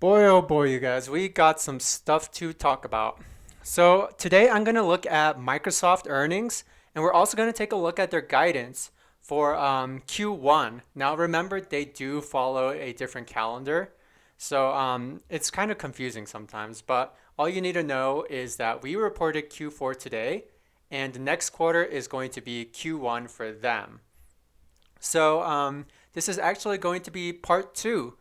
Boy, oh boy, you guys, we got some stuff to talk about. So, today I'm going to look at Microsoft earnings, and we're also going to take a look at their guidance for Q1. Now, remember, they do follow a different calendar, so it's kind of confusing sometimes, but all you need to know is that we reported Q4 today, and the next quarter is going to be Q1 for them. So, this is actually going to be part two.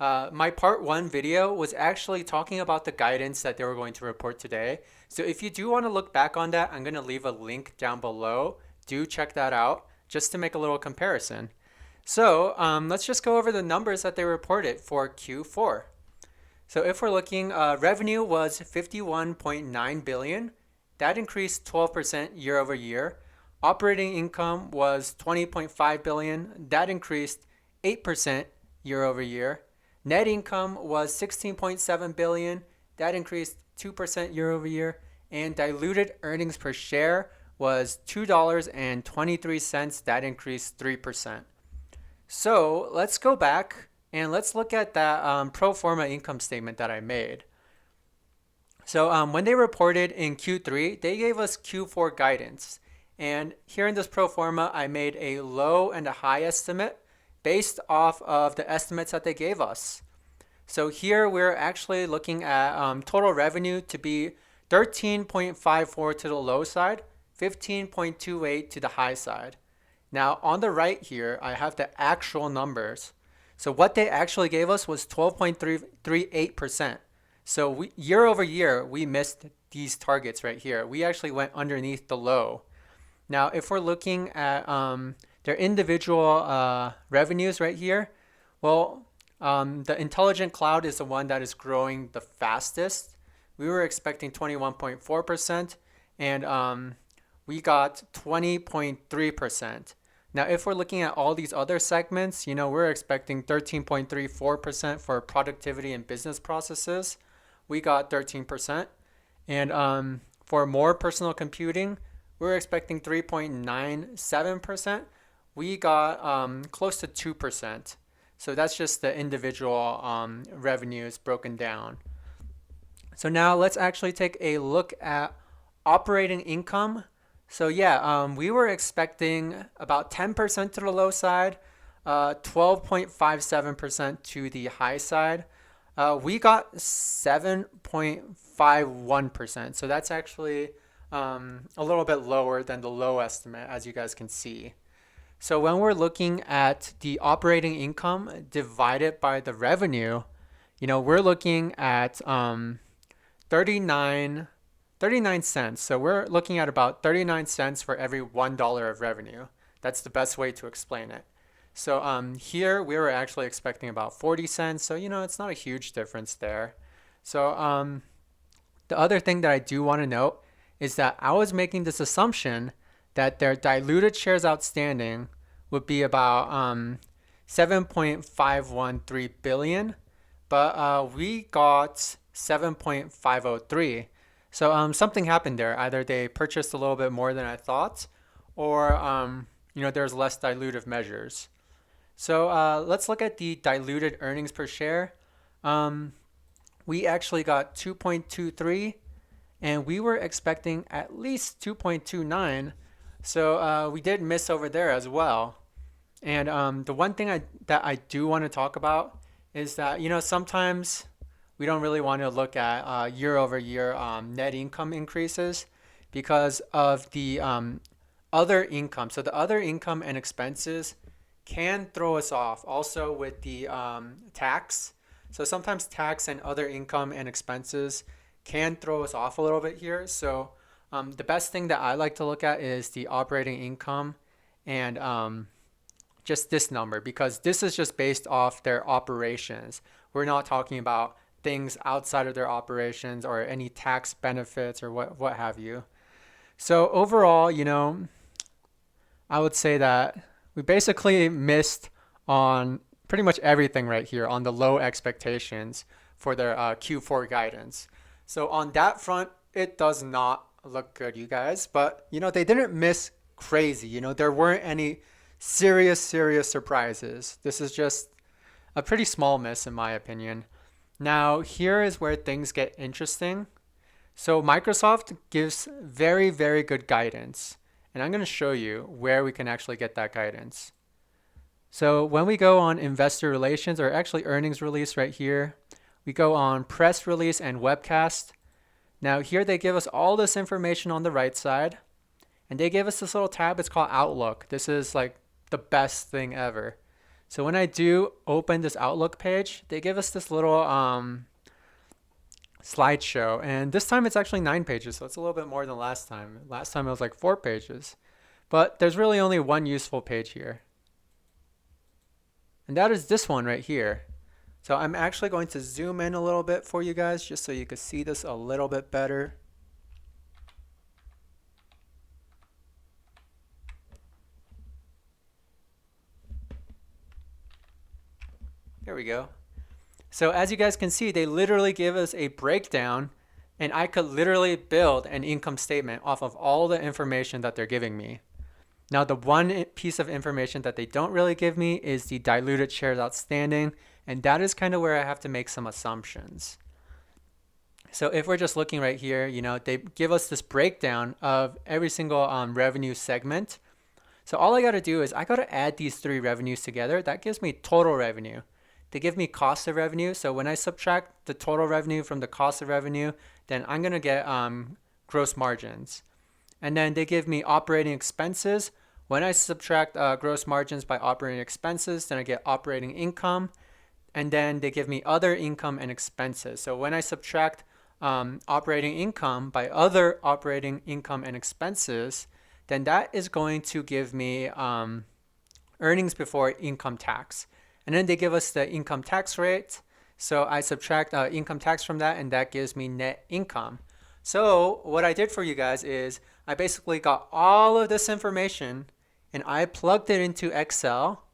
My part one video was actually talking about the guidance that they were going to report today. So if you do want to look back on that, I'm going to leave a link down below. Do check that out just to make a little comparison. So let's just go over the numbers that they reported for Q4. So if we're looking, revenue was 51.9 billion. That increased 12% year over year. Operating income was 20.5 billion. That increased 8% year over year. Net income was 16.7 billion. That increased 2% year over year. And diluted earnings per share was $2.23. That increased 3%. So let's go back and let's look at that pro forma income statement that I made. So when they reported in Q3, they gave us Q4 guidance. And here in this pro forma, I made a low and a high estimate based off of the estimates that they gave us. So here we're actually looking at total revenue to be 13.54 to the low side, 15.28 to the high side. Now on the right here, I have the actual numbers. So what they actually gave us was 12.38%. So year over year, we missed these targets right here. We actually went underneath the low. Now, if we're looking at their individual revenues right here, well, the intelligent cloud is the one that is growing the fastest. We were expecting 21.4%, and we got 20.3%. Now, if we're looking at all these other segments, we're expecting 13.34% for productivity and business processes. We got 13%. And for more personal computing, we're expecting 3.97%. We got close to 2%. So that's just the individual revenues broken down. So now let's actually take a look at operating income. So yeah, we were expecting about 10% to the low side, 12.57% to the high side. We got 7.51%. So that's actually a little bit lower than the low estimate, as you guys can see. So when we're looking at the operating income divided by the revenue, we're looking at 39 cents. So we're looking at about 39 cents for every $1 of revenue. That's the best way to explain it. So here we were actually expecting about 40 cents. So, it's not a huge difference there. So the other thing that I do want to note is that I was making this assumption that their diluted shares outstanding would be about 7.513 billion, but we got 7.503. So something happened there. Either they purchased a little bit more than I thought, or there's less dilutive measures. So let's look at the diluted earnings per share. We actually got 2.23, and we were expecting at least 2.29. So we did miss over there as well. And the one thing that I do want to talk about is that, sometimes we don't really want to look at year over year net income increases because of the other income. So the other income and expenses can throw us off also with the tax. So sometimes tax and other income and expenses can throw us off a little bit here. So the best thing that I like to look at is the operating income and just this number, because this is just based off their operations. We're not talking about things outside of their operations or any tax benefits or what have you. So overall, I would say that we basically missed on pretty much everything right here on the low expectations for their Q4 guidance. So on that front, it does not look good, you guys. But, they didn't miss crazy. There weren't any serious surprises. This is just a pretty small miss in my opinion. Now, here is where things get interesting. So Microsoft gives very, very good guidance. And I'm going to show you where we can actually get that guidance. So when we go on investor relations, or actually earnings release right here, we go on press release and webcast. Now here they give us all this information on the right side, and they give us this little tab. It's called Outlook. This is like the best thing ever. So when I do open this Outlook page, they give us this little slideshow, and this time it's actually 9 pages, so it's a little bit more than last time. Last time it was like 4 pages, but there's really only one useful page here, and that is this one right here. So I'm actually going to zoom in a little bit for you guys just so you can see this a little bit better. There we go. So as you guys can see, they literally give us a breakdown, and I could literally build an income statement off of all the information that they're giving me. Now, the one piece of information that they don't really give me is the diluted shares outstanding, and that is kind of where I have to make some assumptions. So if we're just looking right here, they give us this breakdown of every single revenue segment. So all I got to do is I got to add these 3 revenues together. That gives me total revenue. They give me cost of revenue. So when I subtract the total revenue from the cost of revenue, then I'm going to get gross margins. And then they give me operating expenses. When I subtract gross margins by operating expenses, then I get operating income. And then they give me other income and expenses. So when I subtract operating income by other operating income and expenses, then that is going to give me earnings before income tax. And then they give us the income tax rate. So I subtract income tax from that, and that gives me net income. So what I did for you guys is I basically got all of this information and I plugged it into Excel.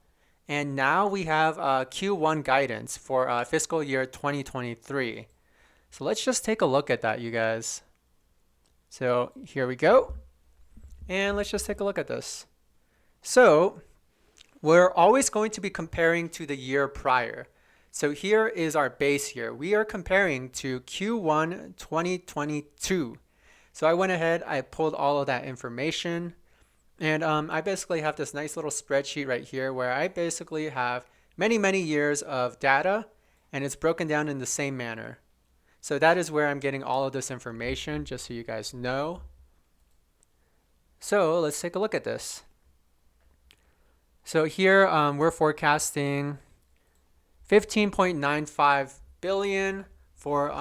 And now we have Q1 guidance for fiscal year 2023. So let's just take a look at that, you guys. So here we go. And let's just take a look at this. So we're always going to be comparing to the year prior. So here is our base year. We are comparing to Q1 2022. So I went ahead, I pulled all of that information, and I basically have this nice little spreadsheet right here where I basically have many, many years of data, and it's broken down in the same manner. So that is where I'm getting all of this information, just so you guys know. So let's take a look at this. So here we're forecasting 15.95 billion for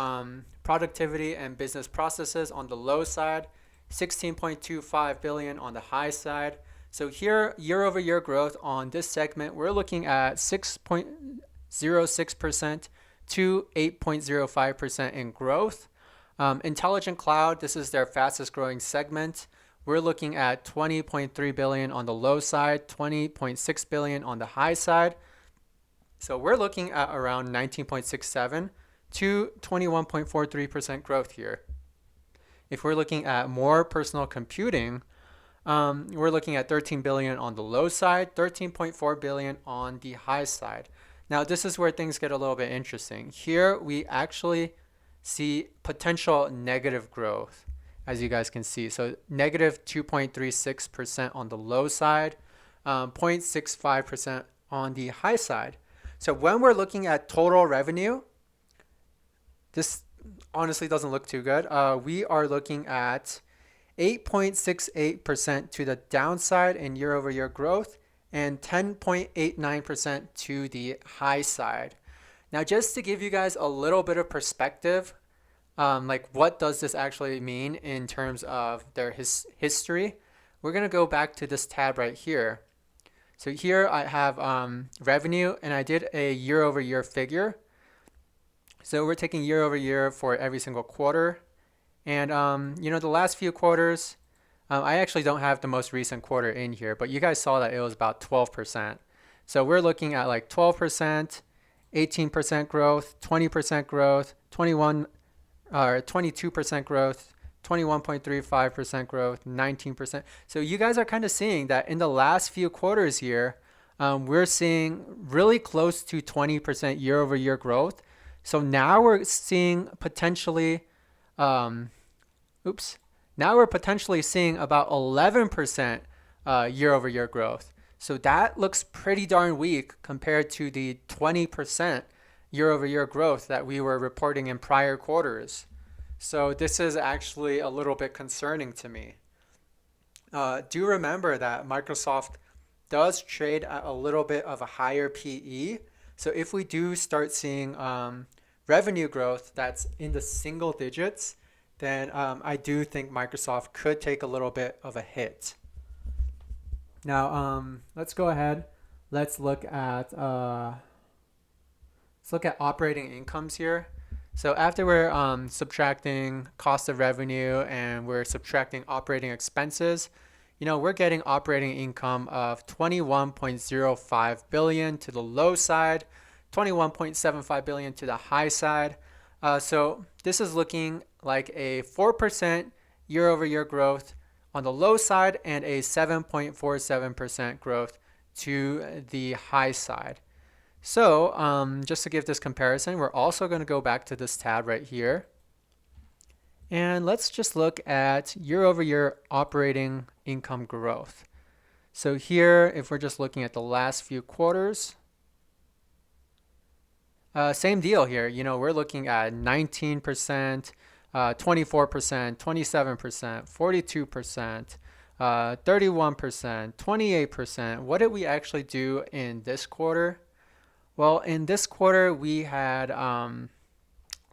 productivity and business processes on the low side, 16.25 billion on the high side. So here, year over year growth on this segment, we're looking at 6.06% to 8.05% in growth. Intelligent Cloud, this is their fastest growing segment. We're looking at 20.3 billion on the low side, 20.6 billion on the high side. So we're looking at around 19.67 to 21.43% growth here. If we're looking at more personal computing, we're looking at 13 billion on the low side, 13.4 billion on the high side. Now this is where things get a little bit interesting. Here we actually see potential negative growth, as you guys can see. So negative 2.36% on the low side, 0.65% on the high side. So when we're looking at total revenue, this honestly doesn't look too good. We are looking at 8.68% to the downside in year over year growth and 10.89% to the high side. Now, just to give you guys a little bit of perspective, like what does this actually mean in terms of their history, we're going to go back to this tab right here. So here I have revenue, and I did a year over year figure. So we're taking year over year for every single quarter. And, the last few quarters, I actually don't have the most recent quarter in here, but you guys saw that it was about 12%. So we're looking at like 12%, 18% growth, 20% growth, 22% growth, 21.35% growth, 19%. So you guys are kind of seeing that in the last few quarters here, we're seeing really close to 20% year over year growth. So now we're seeing potentially, um, oops, now we're potentially seeing about 11% year over year growth. So that looks pretty darn weak compared to the 20% year over year growth that we were reporting in prior quarters. So this is actually a little bit concerning to me. Do remember that Microsoft does trade at a little bit of a higher PE. So if we do start seeing revenue growth that's in the single digits, then I do think Microsoft could take a little bit of a hit. Now, let's go ahead. Let's look at operating incomes here. So after we're subtracting cost of revenue and we're subtracting operating expenses, we're getting operating income of 21.05 billion to the low side, 21.75 billion to the high side. So this is looking like a 4% year over year growth on the low side and a 7.47% growth to the high side. So just to give this comparison, we're also going to go back to this tab right here. And let's just look at year over year operating income growth. So here, if we're just looking at the last few quarters, same deal here. We're looking at 19%, 24%, 27%, 42%, 31%, 28%. What did we actually do in this quarter? Well, in this quarter, we had,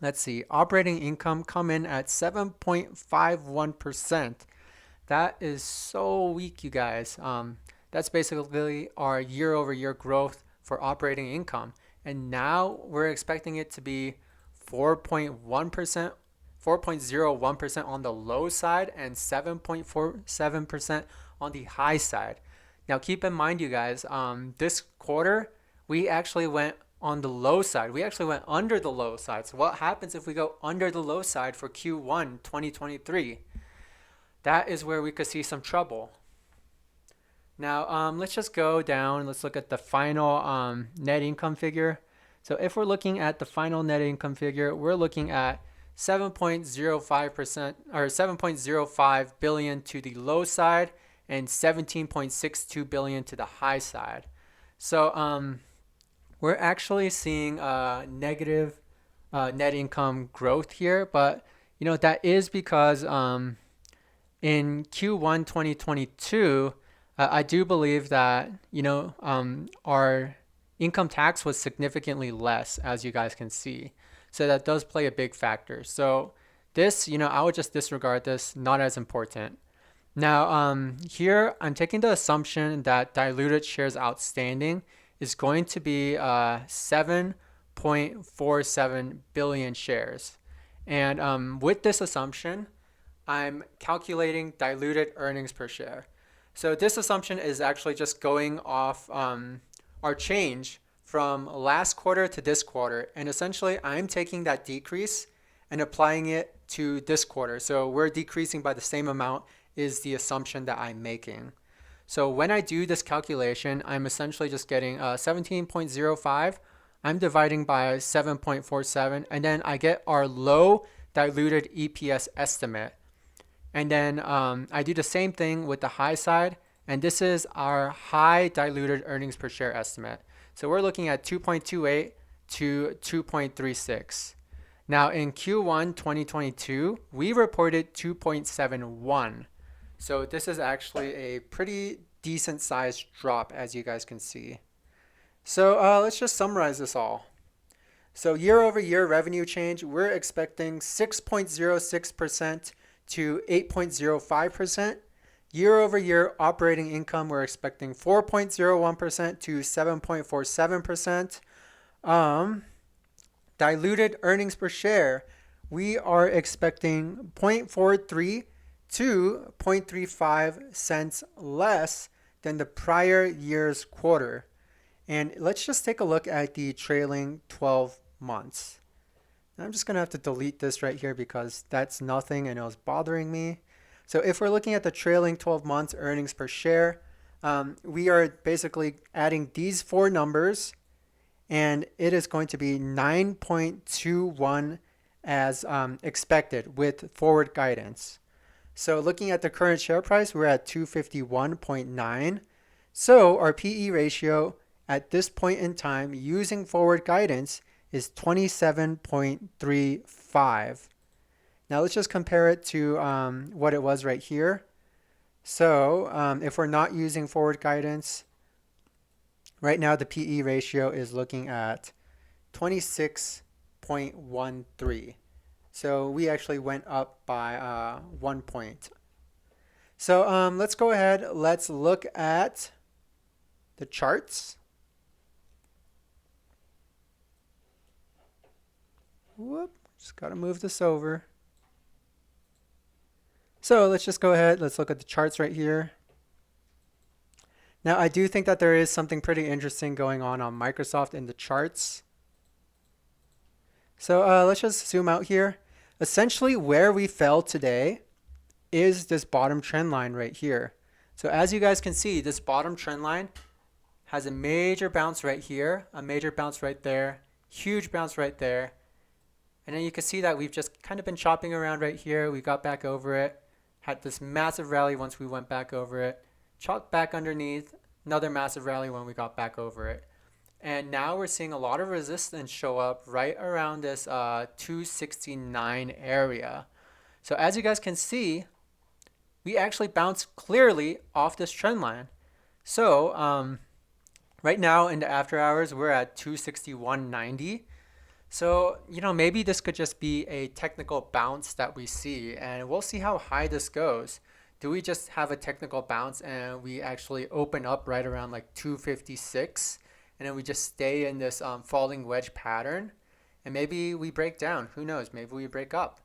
let's see, operating income come in at 7.51%. That is so weak, you guys. That's basically our year over year growth for operating income. And now we're expecting it to be 4.1%, 4.01% on the low side and 7.47% on the high side. Now keep in mind, you guys, this quarter, we actually went on the low side. We actually went under the low side. So what happens if we go under the low side for Q1 2023? That is where we could see some trouble. Now, let's just go down. Let's look at the final net income figure. So if we're looking at the final net income figure, we're looking at 7.05% or 7.05 billion to the low side and 17.62 billion to the high side. So we're actually seeing negative net income growth here, but that is because in Q1 2022, I do believe that our income tax was significantly less, as you guys can see. So that does play a big factor. So this, I would just disregard this, not as important. Now, here I'm taking the assumption that diluted shares outstanding is going to be 7.47 billion shares. And with this assumption, I'm calculating diluted earnings per share. So this assumption is actually just going off our change from last quarter to this quarter. And essentially, I'm taking that decrease and applying it to this quarter. So we're decreasing by the same amount is the assumption that I'm making. So when I do this calculation, I'm essentially just getting 17.05. I'm dividing by 7.47, and then I get our low diluted EPS estimate. And then I do the same thing with the high side, and this is our high diluted earnings per share estimate. So we're looking at 2.28 to 2.36. Now in Q1 2022, we reported 2.71. So this is actually a pretty decent sized drop, as you guys can see. So let's just summarize this all. So year over year revenue change, we're expecting 6.06% to 8.05%. Year over year operating income, we're expecting 4.01% to 7.47%. Diluted earnings per share, we are expecting 0.43 to 0.35 cents less than the prior year's quarter. And let's just take a look at the trailing 12 months. I'm just going to have to delete this right here because that's nothing and it was bothering me. So if we're looking at the trailing 12 months earnings per share, we are basically adding these four numbers and it is going to be 9.21 as expected with forward guidance. So looking at the current share price, we're at 251.9. So our PE ratio at this point in time using forward guidance is 27.35. Now let's just compare it to what it was right here. So if we're not using forward guidance, right now the PE ratio is looking at 26.13. So we actually went up by 1 point. So let's go ahead. Let's look at the charts. Whoop, just got to move this over. So let's just go ahead. Let's look at the charts right here. Now, I do think that there is something pretty interesting going on Microsoft in the charts. So let's just zoom out here. Essentially, where we fell today is this bottom trend line right here. So as you guys can see, this bottom trend line has a major bounce right here, a major bounce right there, huge bounce right there. And then you can see that we've just kind of been chopping around right here. We got back over it, had this massive rally once we went back over it, chopped back underneath, another massive rally when we got back over it. And now we're seeing a lot of resistance show up right around this 269 area. So as you guys can see, we actually bounced clearly off this trend line. So right now in the after hours, we're at 261.90. So, maybe this could just be a technical bounce that we see, and we'll see how high this goes. Do we just have a technical bounce and we actually open up right around like 256, and then we just stay in this falling wedge pattern, and maybe we break down? Who knows? Maybe we break up.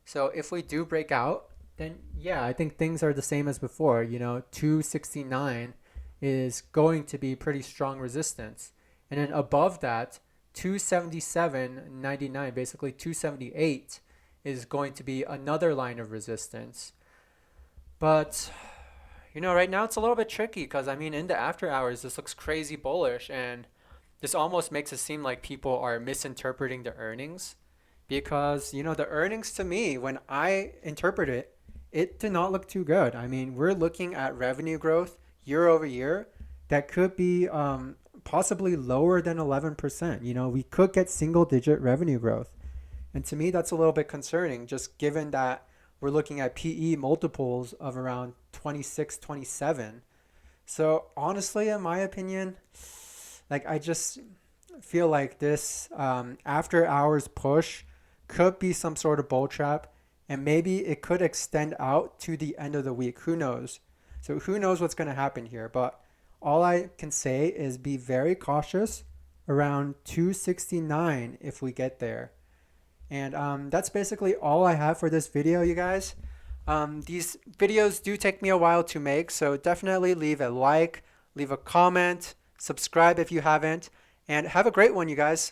So if we do break out, then yeah, I think things are the same as before. 269 is going to be pretty strong resistance, and then above that, 277.99, basically 278, is going to be another line of resistance. But right now it's a little bit tricky because in the after hours this looks crazy bullish, and this almost makes it seem like people are misinterpreting the earnings, because the earnings, to me, when I interpret it, it did not look too good. We're looking at revenue growth year over year that could be possibly lower than 11%. We could get single digit revenue growth. And to me, that's a little bit concerning, just given that we're looking at PE multiples of around 26, 27. So honestly, in my opinion, I just feel like this after hours push could be some sort of bull trap, and maybe it could extend out to the end of the week. Who knows? So who knows what's going to happen here? But all I can say is be very cautious around 269 if we get there. And that's basically all I have for this video, you guys. These videos do take me a while to make, so definitely leave a like, leave a comment, subscribe if you haven't, and have a great one, you guys.